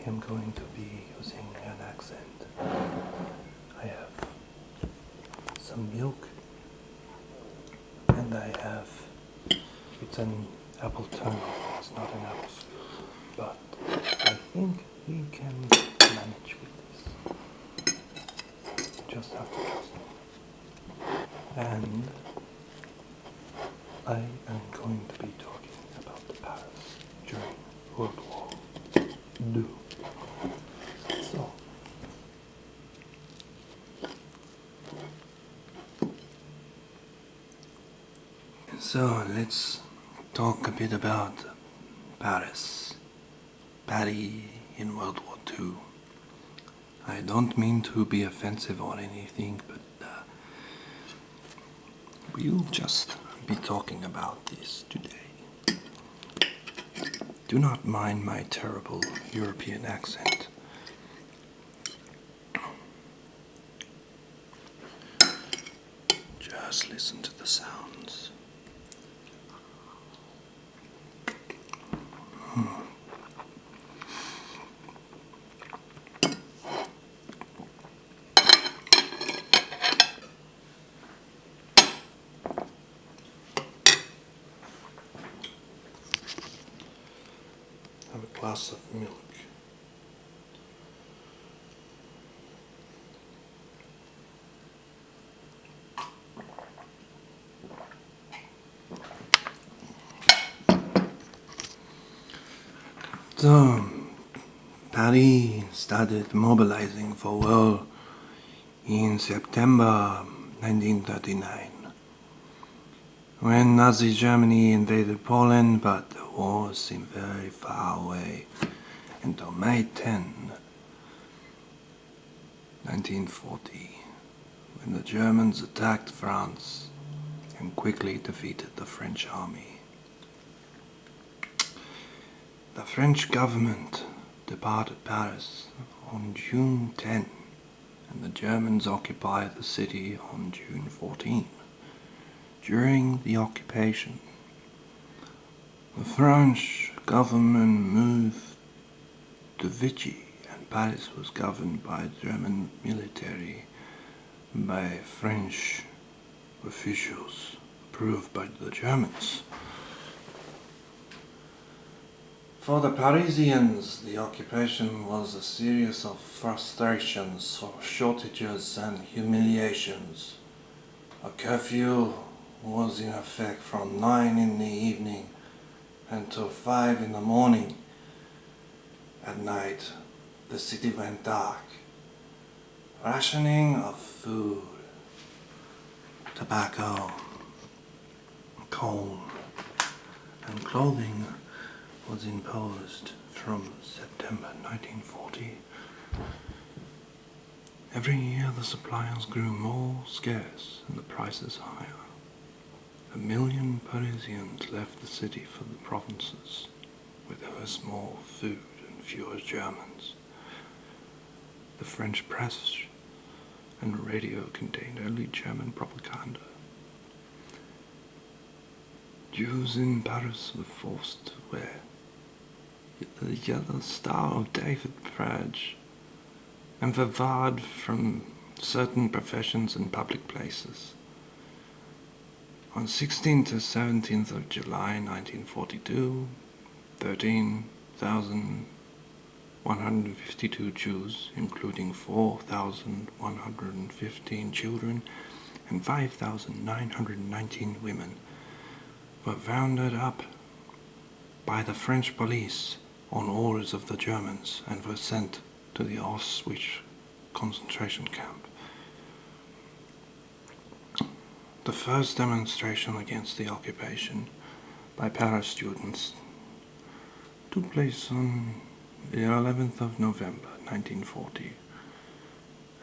am going to be using an accent. I have some milk, and I have, it's an apple turnover, it's not an apple strudel, but I think we can manage with this. You just have to trust me. And I am going to be talking about Paris during World War II. So let's talk a bit about Paris. Paris in World War II. I don't mean to be offensive or anything, but we'll just be talking about this today. Do not mind my terrible European accent. Just listen to the sounds. Have a glass of milk. So, Paris started mobilizing for war in September 1939, when Nazi Germany invaded Poland, but the war seemed very far away until May 10, 1940, when the Germans attacked France and quickly defeated the French army. The French government departed Paris on June 10, and the Germans occupied the city on June 14. During the occupation, the French government moved to Vichy, and Paris was governed by German military by French officials approved by the Germans. For the Parisians, the occupation was a series of frustrations, shortages and humiliations. A curfew was in effect from 9 in the evening until 5 in the morning. At night, the city went dark. Rationing of food, tobacco, coal, and clothing was imposed from September 1940. Every year the supplies grew more scarce and the prices higher. 1 million Parisians left the city for the provinces, where there was more food and fewer Germans. The French press and radio contained only German propaganda. Jews in Paris were forced to wear the yellow Star of David badge and were barred from certain professions in public places. On 16th to 17th of July 1942, 13,152 Jews, including 4,115 children and 5,919 women, were rounded up by the French police on orders of the Germans and were sent to the Auschwitz concentration camp. The first demonstration against the occupation by Paris students took place on the 11th of November 1940.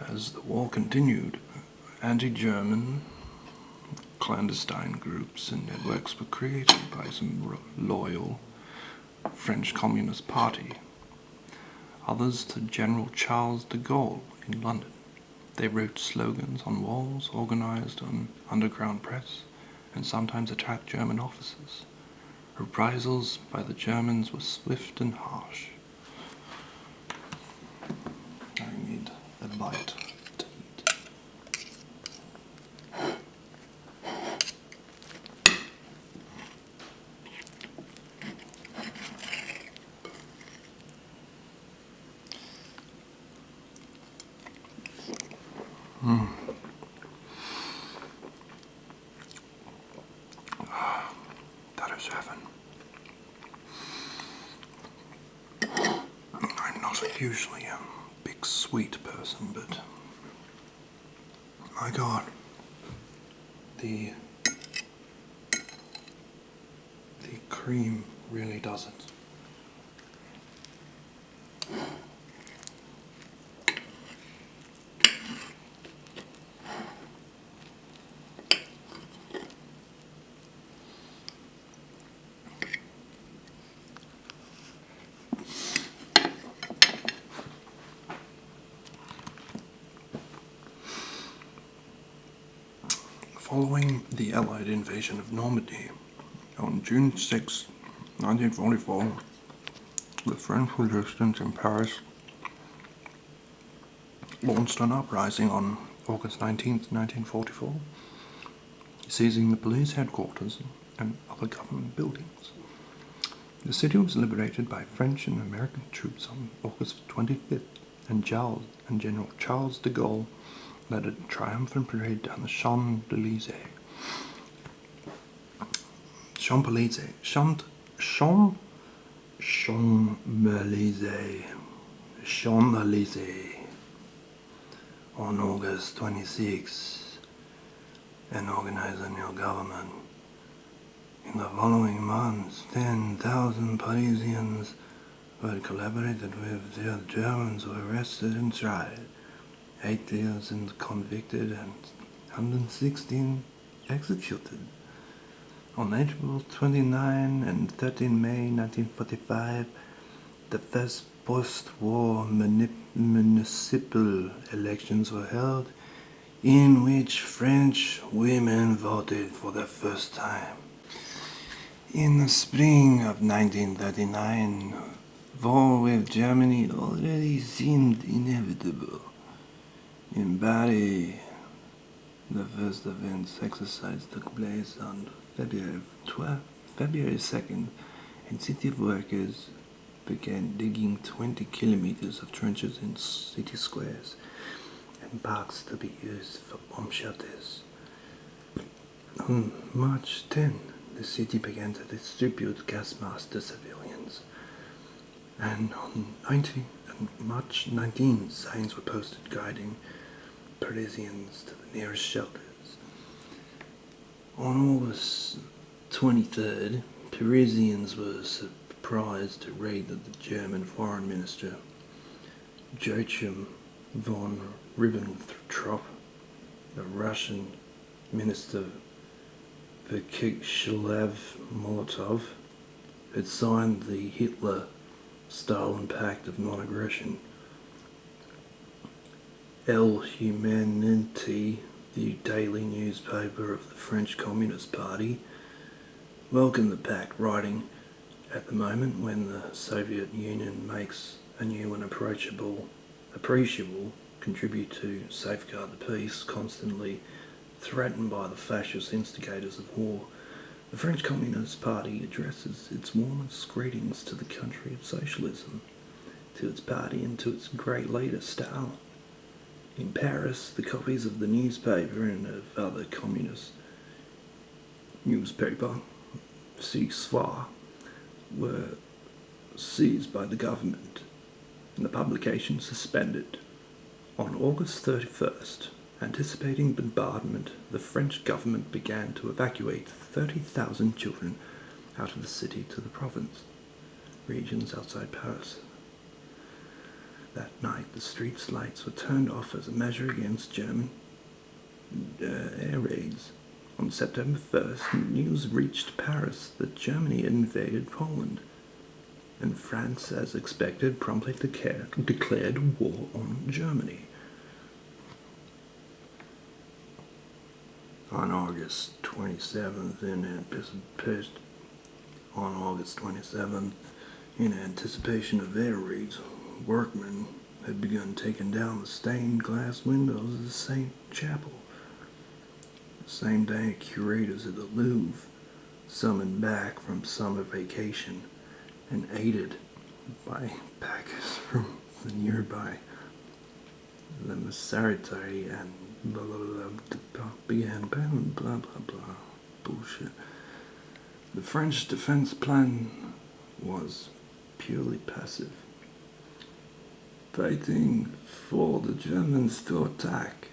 As the war continued, anti-German clandestine groups and networks were created by some loyal French Communist Party, others to General Charles de Gaulle in London. They wrote slogans on walls, organized an underground press, and sometimes attacked German officers. Reprisals by the Germans were swift and harsh. a bite to eat. That is heaven. I'm not usually a big sweet person, but my God, the cream really does it. Following the Allied invasion of Normandy on June 6, 1944, the French resistance in Paris launched an uprising on August 19, 1944, seizing the police headquarters and other government buildings. The city was liberated by French and American troops on August 25th, and General Charles de Gaulle led a triumphant parade down the Champs-Élysées. On August 26, and organized a new government. In the following months, 10,000 Parisians who had collaborated with the Germans were arrested and tried. 8,000 convicted and 116 executed. On April 29 and 13 May 1945, the first post-war municipal elections were held, in which French women voted for the first time. In the spring of 1939, war with Germany already seemed inevitable. In Bari, the first events exercise took place on February 2nd, and city workers began digging 20 kilometers of trenches in city squares and parks to be used for bomb shelters. On March 10, the city began to distribute gas masks to civilians, and on March 19, signs were posted guiding Parisians to the nearest shelters. On August 23rd, Parisians were surprised to read that the German Foreign Minister Joachim von Ribbentrop, the Russian Minister Vyacheslav Molotov, had signed the Hitler-Stalin Pact of Non-Aggression. El Humanité, the daily newspaper of the French Communist Party, welcomed the pact, writing, "At the moment when the Soviet Union makes a new and appreciable contribute to safeguard the peace, constantly threatened by the fascist instigators of war, the French Communist Party addresses its warmest greetings to the country of socialism, to its party and to its great leader, Stalin." In Paris, the copies of the newspaper and of other communist newspaper, Soir, were seized by the government and the publication suspended. On August 31st, anticipating bombardment, the French government began to evacuate 30,000 children out of the city to the province, regions outside Paris. That night, the streets' lights were turned off as a measure against German air raids. On September 1st, news reached Paris that Germany had invaded Poland, and France, as expected, promptly declared war on Germany. On August 27th, in anticipation of air raids, workmen had begun taking down the stained glass windows of the St. Chapel. The same day, curators at the Louvre, summoned back from summer vacation and aided by packers from the nearby the Massarity and blah blah blah began blah blah blah bullshit. The French defense plan was purely passive, waiting for the Germans to attack.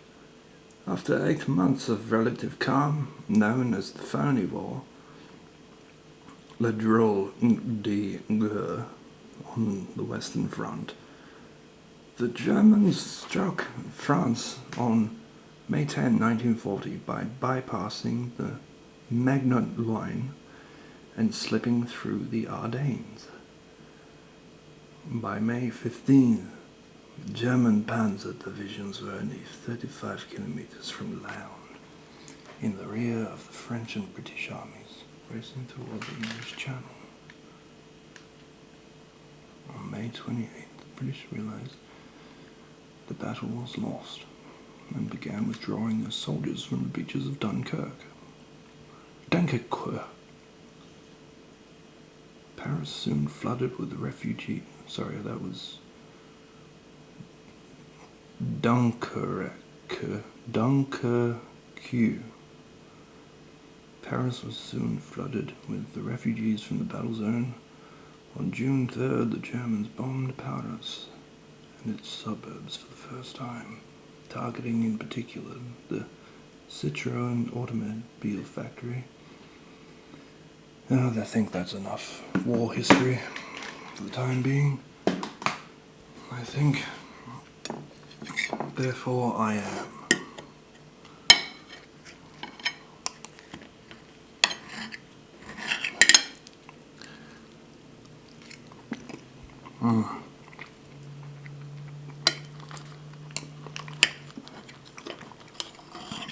After 8 months of relative calm, known as the Phony War, Le Drôle de Guerre on the Western Front, the Germans struck France on May 10, 1940 by bypassing the Maginot Line and slipping through the Ardennes. By May 15, German panzer divisions were only 35 kilometers from Laon, in the rear of the French and British armies, racing toward the English Channel. On May 28, the British realized the battle was lost and began withdrawing their soldiers from the beaches of Dunkirk. Paris soon flooded with refugees. Sorry, that was Dunkirk. Paris was soon flooded with the refugees from the battle zone. On June 3rd, the Germans bombed Paris and its suburbs for the first time, targeting in particular the Citroën automobile factory. I think that's enough war history for the time being. I think, therefore I am.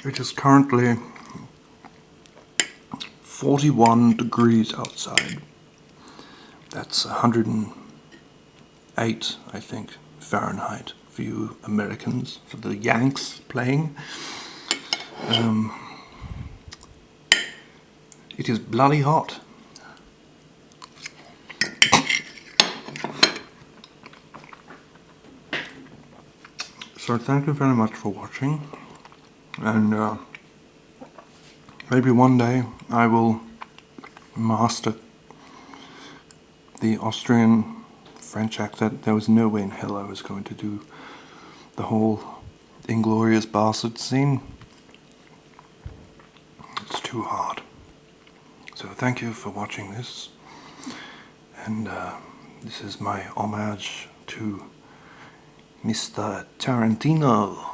It is currently 41 degrees outside. That's 108, I think, Fahrenheit for you Americans, for the Yanks playing. It is bloody hot. So thank you very much for watching, and maybe one day I will master the Austrian French accent. There was no way in hell I was going to do the whole Inglourious Basterds scene. It's too hard. So thank you for watching this, and this is my homage to Mr. Tarantino.